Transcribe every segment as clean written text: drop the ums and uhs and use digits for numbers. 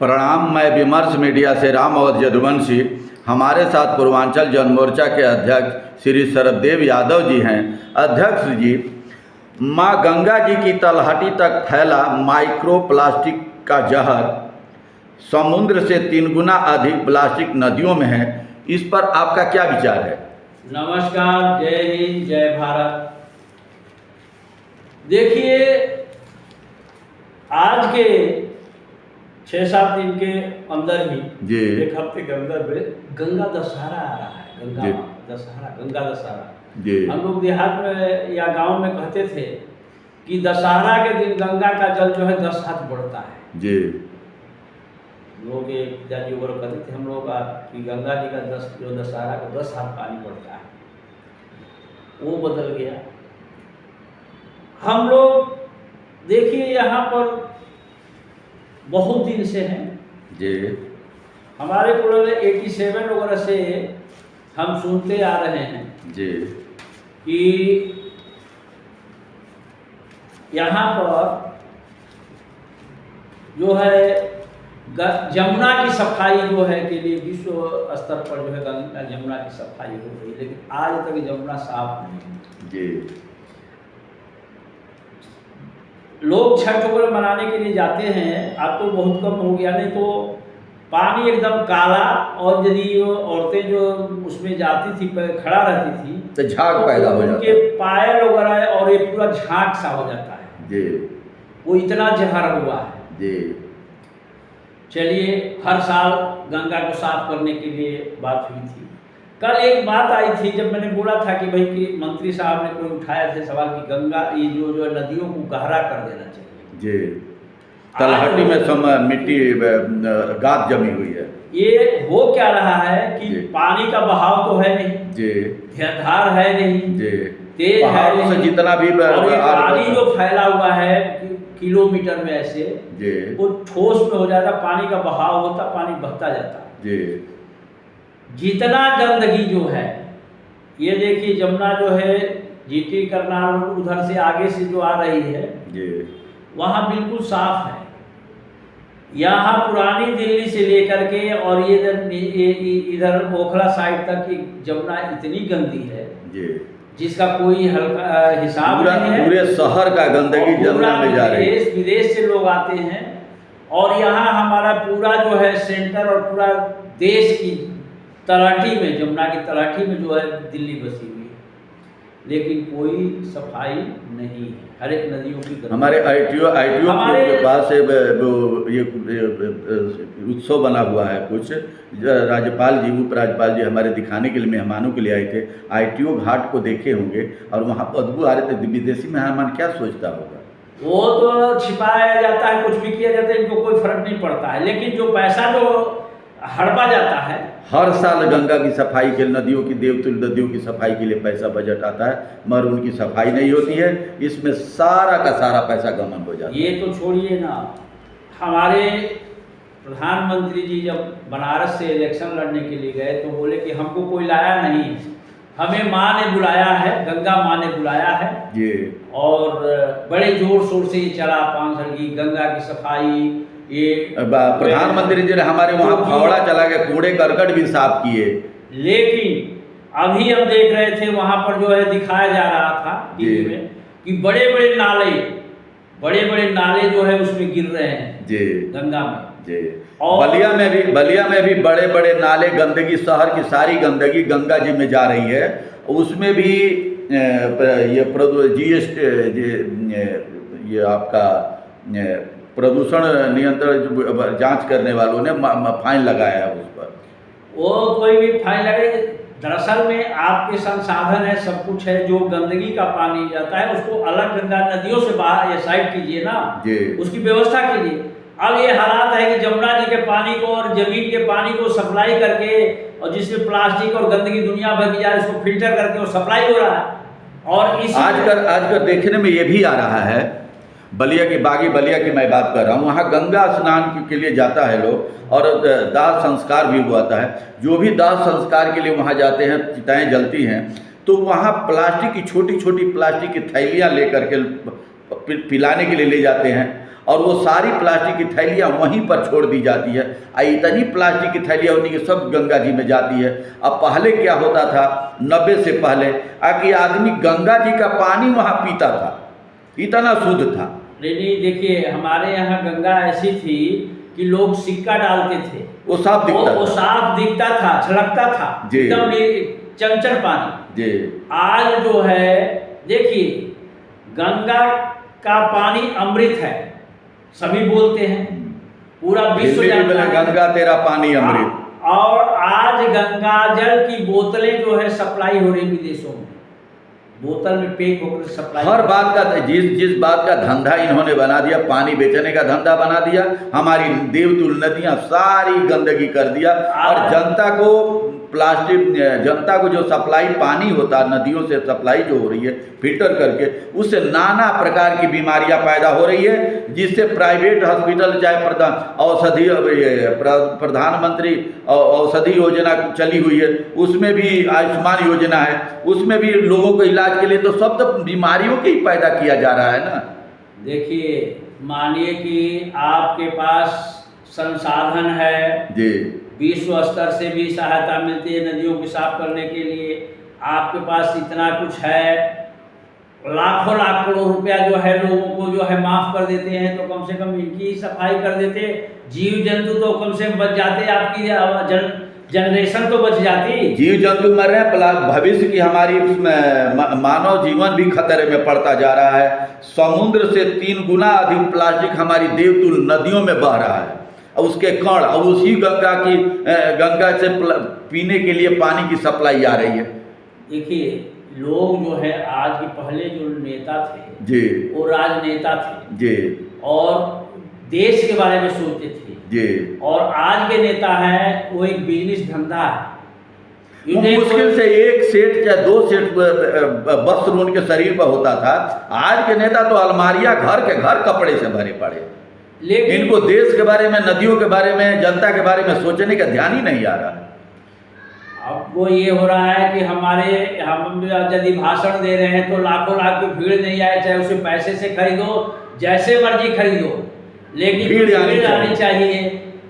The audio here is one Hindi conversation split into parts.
प्रणाम। मैं विमर्श मीडिया से राम और यदुवंशी। हमारे साथ पूर्वांचल जनमोर्चा के अध्यक्ष श्री शरददेव यादव जी हैं। अध्यक्ष जी, माँ गंगा जी की तलहटी तक फैला माइक्रो प्लास्टिक का जहर समुद्र से 3 गुना अधिक प्लास्टिक नदियों में है, इस पर आपका क्या विचार है? नमस्कार, जय हिंद, जय भारत। देखिए, आज के 6-7 दिन के अंदर ही जी, 1 हफ्ते के अंदर में गंगा दशहरा आ रहा है। गंगा दशहरा जी, हम लोग देहात में या गांव में कहते थे कि दशहरा के दिन गंगा का जल जो है 10 हाथ बढ़ता है। जी, लोग एक पिताजी वगैरह कहते थे हम लोग का कि गंगा जी का जो दशहरा का 10 हाथ पानी बढ़ता है, वो बदल गया। हम लोग देखिए यहाँ पर बहुत दिन से हैं जी, हमारे पुराने 87 वगैरह से हम सुनते आ रहे हैं जी, कि यहाँ पर जो है जमुना की सफाई जो है के लिए विश्व स्तर पर जो है गंगा जमुना की सफाई हो रही है, लेकिन आज तक जमुना साफ नहीं है। जी। लोग छठ वगैरह मनाने के लिए जाते हैं, अब तो बहुत कम हो गया, नहीं तो पानी एकदम काला, और यदि औरतें जो उसमें जाती थी खड़ा रहती थी तो झाग पैदा हो जाता उनके पायल वगैरह और ये पूरा झाग सा हो जाता है। जी, वो इतना जहर हुआ है। जी, चलिए, हर साल गंगा को साफ करने के लिए बात हुई थी। कल एक बात आई थी जब मैंने बोला था कि भाई कि मंत्री साहब ने कोई उठाया थे सवाल कि गंगा ये जो नदियों को गहरा कर देना चाहिए। जी। तलहटी में मिट्टी गाद जमी हुई है। ये हो क्या रहा है कि जी। पानी का बहाव तो है नहीं, जी, धार है नहीं, जी। तेज है पहाड़ों से नहीं, जितना भी और ये पानी जो फैला हुआ है किलोमीटर में ऐसे, जी, वो ठोस में हो जाता, पानी का बहाव होता, पानी बहता जाता। जी, जितना गंदगी जो है, ये देखिए जमुना जो है जीटी करनाल उधर से आगे से जो आ रही है, जी, वहाँ बिल्कुल साफ है। यहाँ पुरानी दिल्ली से लेकर के और ये इधर ओखला साइड तक की जमुना इतनी गंदी है जी। जिसका कोई हल्का हिसाब नहीं है। पूरे शहर का गंदगी जमुना में जा रही है। देश विदेश से लोग आते हैं, और यहाँ हमारा पूरा जो है सेंटर और पूरा देश की तलहटी में, जमुना की तलहटी में जो है दिल्ली बसी हुई है, लेकिन कोई सफाई नहीं है। हर एक नदियों की हमारे आईटीओ के पास ये उत्सव बना हुआ है। कुछ राज्यपाल जी, उपराज्यपाल जी हमारे दिखाने के लिए मेहमानों के लिए आए थे। आईटीओ घाट को देखे होंगे और वहाँ बदबू आ रहे थे। विदेशी मेहमान क्या सोचता होगा? वो तो छिपाया जाता है, कुछ भी किया जाता है, इनको कोई फर्क नहीं पड़ता है। लेकिन जो पैसा जो हड़पा जाता है, हर साल गंगा की सफाई के, नदियों की, देवतुल्य नदियों की सफाई के लिए पैसा बजट आता है, मगर उनकी सफाई नहीं होती है। इसमें सारा का सारा पैसा गमन हो जाता है। ये तो छोड़िए ना, हमारे प्रधानमंत्री जी जब बनारस से इलेक्शन लड़ने के लिए गए तो बोले कि हमको कोई लाया नहीं, हमें माँ ने बुलाया है, गंगा माँ ने बुलाया है। जी। और बड़े जोर शोर से ये चला 5 साल की गंगा की सफाई। ये प्रधानमंत्री जी ने हमारे वहाँ फावड़ा चला के कूड़े करकट भी साफ किए। लेकिन अभी हम देख रहे थे वहाँ पर जो है दिखाया जा रहा था टीवी में कि बड़े बड़े नाले जो है उसमें गिर रहे हैं। जी। गंगा में। जी। और बलिया में भी बड़े बड़े नाले, गंदगी, शहर की सारी गंदगी गंगा जी में जा रही है। उसमें भी ये GST, ये आपका प्रदूषण नियंत्रण जांच करने वालों ने फाइन लगाया है उस पर। वो कोई भी फाइन लगे, दरअसल में आपके संसाधन है, सब कुछ है, जो गंदगी का पानी जाता है उसको अलग गंगा नदियों से बाहर ये साइड कीजिए ना, उसकी व्यवस्था कीजिए। अब ये हालात है कि जमुना जी के पानी को और जमीन के पानी को सप्लाई करके, और जिसमें प्लास्टिक और गंदगी दुनिया भर की जा रही है, उसको फिल्टर करके वो सप्लाई हो रहा है। और इस आजकल देखने में ये भी आ रहा है, बलिया की, बागी बलिया की मैं बात कर रहा हूँ, वहाँ गंगा स्नान के लिए जाता है लोग, और दाह संस्कार भी हुआ है। जो भी दाह संस्कार के लिए वहाँ जाते हैं, चिताएँ जलती हैं, तो वहाँ प्लास्टिक की छोटी छोटी प्लास्टिक की थैलियाँ लेकर के पिलाने के लिए ले जाते हैं। और वो सारी प्लास्टिक की थैलियाँ वहीं पर छोड़ दी जाती है। इतनी प्लास्टिक की थैलियाँ होती कि सब गंगा जी में जाती है। अब पहले क्या होता था, 90 से पहले कि आदमी गंगा जी का पानी वहाँ पीता था, इतना शुद्ध था। नहीं, देखिए हमारे यहाँ गंगा ऐसी थी कि लोग सिक्का डालते थे, वो साफ दिखता वो था। साफ दिखता था, छलकता था, एकदम चंचल पानी। जी। आज जो है देखिए, गंगा का पानी अमृत है, सभी बोलते हैं, पूरा विश्व जानता है गंगा तेरा पानी अमृत। और आज गंगा जल की बोतलें जो है सप्लाई हो रही विदेशों में, बोतल में पैक होकर सप्लाई। हर बात का जिस बात का धंधा इन्होंने बना दिया, पानी बेचने का धंधा बना दिया, हमारी देवतुल नदियां सारी गंदगी कर दिया। और जनता को जो सप्लाई पानी होता है, नदियों से सप्लाई जो हो रही है फिल्टर करके, उससे नाना प्रकार की बीमारियां पैदा हो रही है, जिससे प्राइवेट हॉस्पिटल, चाहे प्रधानमंत्री औषधि योजना चली हुई है, उसमें भी आयुष्मान योजना है, उसमें भी लोगों को इलाज के लिए तो सब तो बीमारियों के ही पैदा किया जा रहा है ना। देखिए, मानिए कि आपके पास संसाधन है जी, विश्व स्तर से भी सहायता मिलती है नदियों को साफ करने के लिए, आपके पास इतना कुछ है, लाखों लाख करोड़ रुपया जो है लोगों को जो है माफ कर देते हैं, तो कम से कम इनकी सफाई कर देते, जीव जंतु तो कम से कम बच जाते, आपकी जनरेशन तो बच जाती। जीव जंतु मर रहे हैं, भविष्य की हमारी मानव जीवन भी खतरे में पड़ता जा रहा है। समुद्र से 3 गुना अधिक प्लास्टिक हमारी देवतुल नदियों में बह रहा है, और उसके कण, और उसी गंगा से पीने के लिए पानी की सप्लाई आ रही है। देखिए, लोग जो है आज के, पहले जो नेता थे जी, वो राजनेता थे जी, और देश के बारे में सोचते थे जी, और आज के नेता हैं वो एक बिजनेस धंधा है। मुश्किल से 1 सेट या 2 सेट वस्त्र उनके शरीर पर होता था, आज के नेता तो अलमारियां घर के घर कपड़े से भरे पड़े। लेकिन इनको देश के बारे में, नदियों के बारे में, जनता के बारे में सोचने का ध्यान ही नहीं आ रहा है। अब वो ये हो रहा है कि हम यदि भाषण दे रहे हैं तो लाखों लाख की भीड़ नहीं आए, चाहे उसे पैसे से खरीदो, जैसे मर्जी खरीदो, लेकिन भीड़ आनी चाहिए।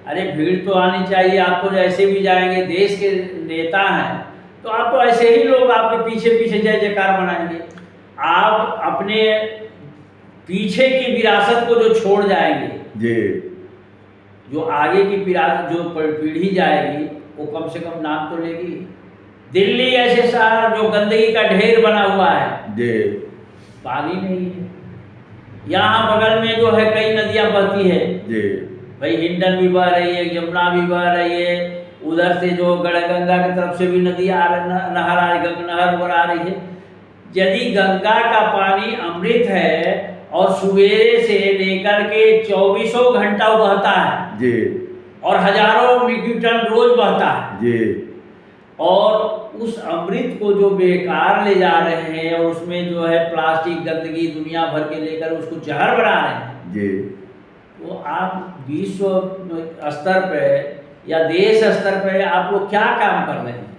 अरे भीड़ तो आनी चाहिए, आप तो जैसे भी जाएंगे, देश के नेता हैं तो आप तो ऐसे ही लोग आपके पीछे पीछे जय जयकार मनाएंगे। आप अपने पीछे की विरासत को जो छोड़ जाएंगे जी, जो आगे की जो पीढ़ी जाएगी वो कम से कम नाम तो लेगी। दिल्ली ऐसे शहर जो गंदगी का ढेर बना हुआ है जी, पानी नहीं है। यहाँ बगल में जो है कई नदियाँ बहती है जी, भाई, हिंडन भी बह रही है, यमुना भी बह रही है, उधर से जो गंगा की तरफ से भी नदी नहर आ रही, नहर आ रही है। यदि गंगा का पानी अमृत है और सवेरे से लेकर के 24 घंटा बहता है जी, और हजारों मीट्रिक टन रोज बहता है जी, और उस अमृत को जो बेकार ले जा रहे हैं और उसमें जो है प्लास्टिक गंदगी दुनिया भर के लेकर उसको जहर बना रहे हैं जी, तो आप विश्व स्तर पे या देश स्तर पे आप लोग क्या काम कर रहे हैं?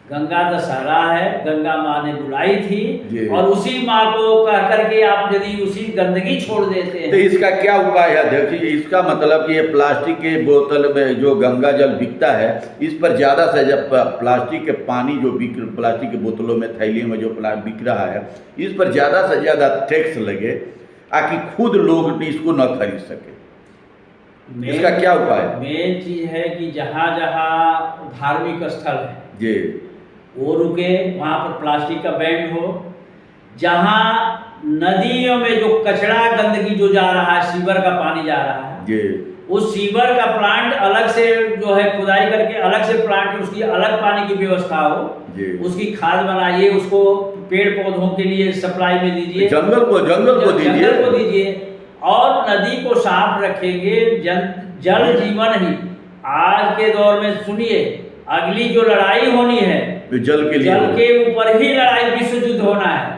गंगा दशहरा है, गंगा माँ ने बुलाई थी और उसी माँ को कह करके आप यदि उसी गंदगी छोड़ देते हैं तो इसका क्या उपाय है? देखिए, इसका मतलब कि ये प्लास्टिक के बोतल में जो गंगा जल बिकता है, इस पर ज़्यादा से ज़्यादा प्लास्टिक के पानी जो प्लास्टिक के बोतलों में, थैलियों में जो बिक रहा है, इस पर ज़्यादा से ज़्यादा टैक्स लगे ताकि खुद लोग इसको न खरीद सके। इसका क्या उपाय? मेन चीज़ है कि जहाँ जहाँ धार्मिक स्थल है जी, वो रुके, वहाँ पर प्लास्टिक का बैन हो। जहाँ नदियों में जो कचरा गंदगी जो जा रहा है, सीवर का पानी जा रहा है जी, उस सीवर का प्लांट अलग से जो है खुदाई करके अलग से प्लांट, उसकी अलग पानी की व्यवस्था हो, उसकी खाद बनाइए, उसको पेड़ पौधों के लिए सप्लाई में दीजिए, जंगल को दीजिए और नदी को साफ रखेंगे। जल जीवन ही। आज के दौर में सुनिए, अगली जो लड़ाई होनी है जल के लिए, जल के ऊपर ही लड़ाई, विश्व युद्ध होना है।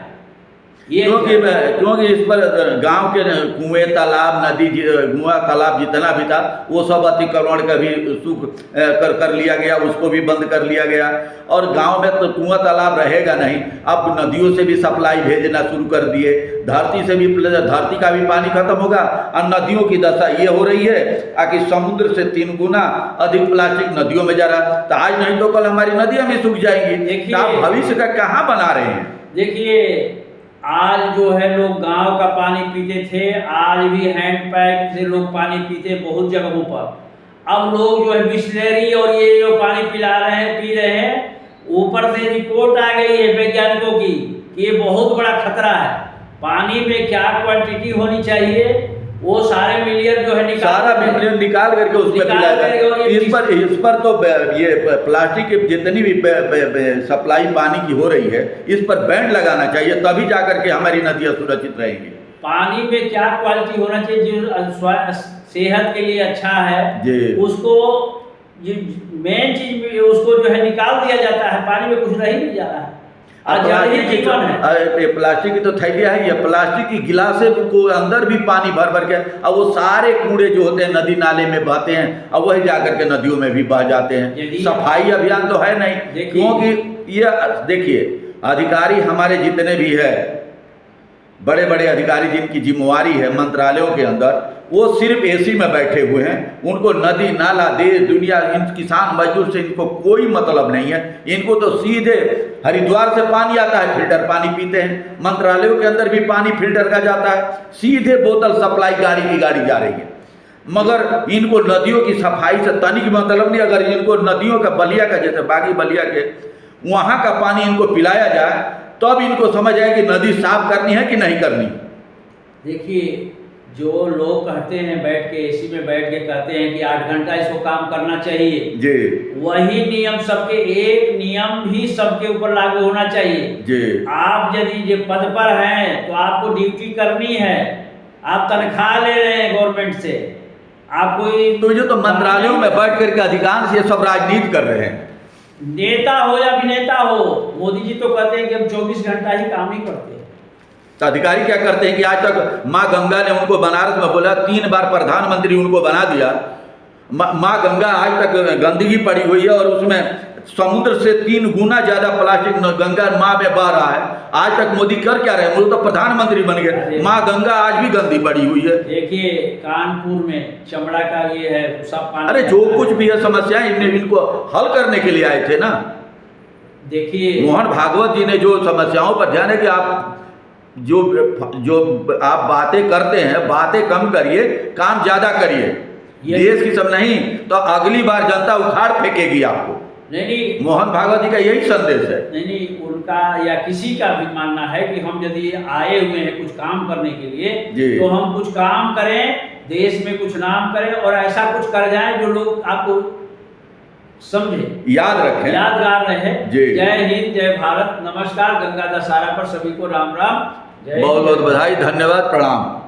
ये क्योंकि इस पर गांव के कुएं तालाब नदी कुआं तालाब जितना भी था वो सब अतिक्रमण का भी सूख कर लिया गया, उसको भी बंद कर लिया गया। और गांव में तो कुआं तालाब रहेगा नहीं, अब नदियों से भी सप्लाई भेजना शुरू कर दिए, धरती से भी, धरती का भी पानी खत्म होगा और नदियों की दशा ये हो रही है कि समुद्र से 3 गुना अधिक प्लास्टिक नदियों में जा रहा। तो आज नहीं तो कल हमारी नदियां भी सूख जाएंगी। तो आप भविष्य का कहाँ बना रहे हैं? देखिए, आज जो है लोग गांव का पानी पीते थे, आज भी हैंडपैप से लोग पानी पीते बहुत जगहों पर। अब लोग जो है बिस्लेरी और ये जो पानी पिला रहे हैं, पी रहे हैं। ऊपर से रिपोर्ट आ गई है वैज्ञानिकों की कि ये बहुत बड़ा खतरा है। पानी में क्या क्वांटिटी होनी चाहिए वो सारे मिलियन जो है निकाल करके उसमें पिलाया जाए। इस पर तो ये प्लास्टिक की जितनी भी सप्लाई पानी की हो रही है, इस पर बैन लगाना चाहिए, तभी जाकर के हमारी नदियाँ सुरक्षित रहेंगी। पानी में क्या क्वालिटी होना चाहिए जो सेहत के लिए अच्छा है, उसको मेन चीज उसको जो है निकाल दिया जाता है। पानी में कुछ रह नहीं जा रहा है। प्लास्टिक की तो थैलियाँ है, ये प्लास्टिक की गिलासे को अंदर भी पानी भर भर के, अब वो सारे कूड़े जो होते हैं नदी नाले में बहते हैं, अब वही जाकर के नदियों में भी बह जाते हैं। सफाई अभियान तो है नहीं, क्योंकि ये देखिए अधिकारी हमारे जितने भी है, बड़े बड़े अधिकारी जिनकी जिम्मेवारी है मंत्रालयों के अंदर, वो सिर्फ एसी में बैठे हुए हैं। उनको नदी नाला देश दुनिया इन किसान मजदूर से इनको कोई मतलब नहीं है। इनको तो सीधे हरिद्वार से पानी आता है, फिल्टर पानी पीते हैं। मंत्रालयों के अंदर भी पानी फिल्टर का जाता है, सीधे बोतल सप्लाई गाड़ी की गाड़ी जा रही है। मगर इनको नदियों की सफाई से तनिक मतलब नहीं। अगर इनको नदियों का बलिया का, जैसे बागी बलिया के वहाँ का पानी इनको पिलाया जाए, तब इनको समझ आए कि नदी साफ करनी है कि नहीं करनी। देखिए, जो लोग कहते हैं बैठ के एसी में बैठ के कहते हैं कि 8 घंटा इसको काम करना चाहिए जी, वही नियम सबके, एक नियम भी सबके ऊपर लागू होना चाहिए जी। आप यदि जो पद पर हैं तो आपको ड्यूटी करनी है, आप तनख्वाह ले रहे हैं गवर्नमेंट से, आप कोई तो जो तो मंत्रालयों में बैठ करके अधिकांश ये सब राजनीति कर रहे हैं, नेता हो या अभिनेता हो। मोदी जी तो कहते हैं कि हम 24 घंटा ही काम नहीं करते। तो अधिकारी क्या करते हैं कि आज तक माँ गंगा ने उनको बनारस में बोला, 3 बार प्रधानमंत्री उनको बना दिया। माँ गंगा आज तक गंदगी पड़ी हुई है और उसमें समुद्र से 3 गुना ज्यादा प्लास्टिक गंगा माँ में बह रहा है। आज तक मोदी कर क्या रहे हैं? वो तो प्रधानमंत्री बन गए, माँ गंगा आज भी गंदी पड़ी हुई है। देखिए, कानपुर में चमड़ा का ये है सब पानी। अरे जो कुछ भी है समस्याएं, इनको हल करने के लिए आए थे ना। देखिए, मोहन भागवत जी ने जो समस्याओं पर ध्यान है कि आप जो आप बातें करते हैं, बातें कम करिए, काम ज्यादा करिए। देश की सब नहीं तो अगली बार जनता उखाड़ फेंकेगी आपको। नहीं, मोहन भागवत जी का यही संदेश है। नहीं, उनका या किसी का भी मानना है कि हम यदि आए हुए हैं कुछ काम करने के लिए, तो हम कुछ काम करें, देश में कुछ नाम करें और ऐसा कुछ कर जाएं जो लोग आपको समझे, याद रखें, यादगार रहे। जय हिंद, जय भारत, नमस्कार। गंगा दशहरा पर सभी को राम राम, बहुत बहुत बधाई, धन्यवाद, प्रणाम।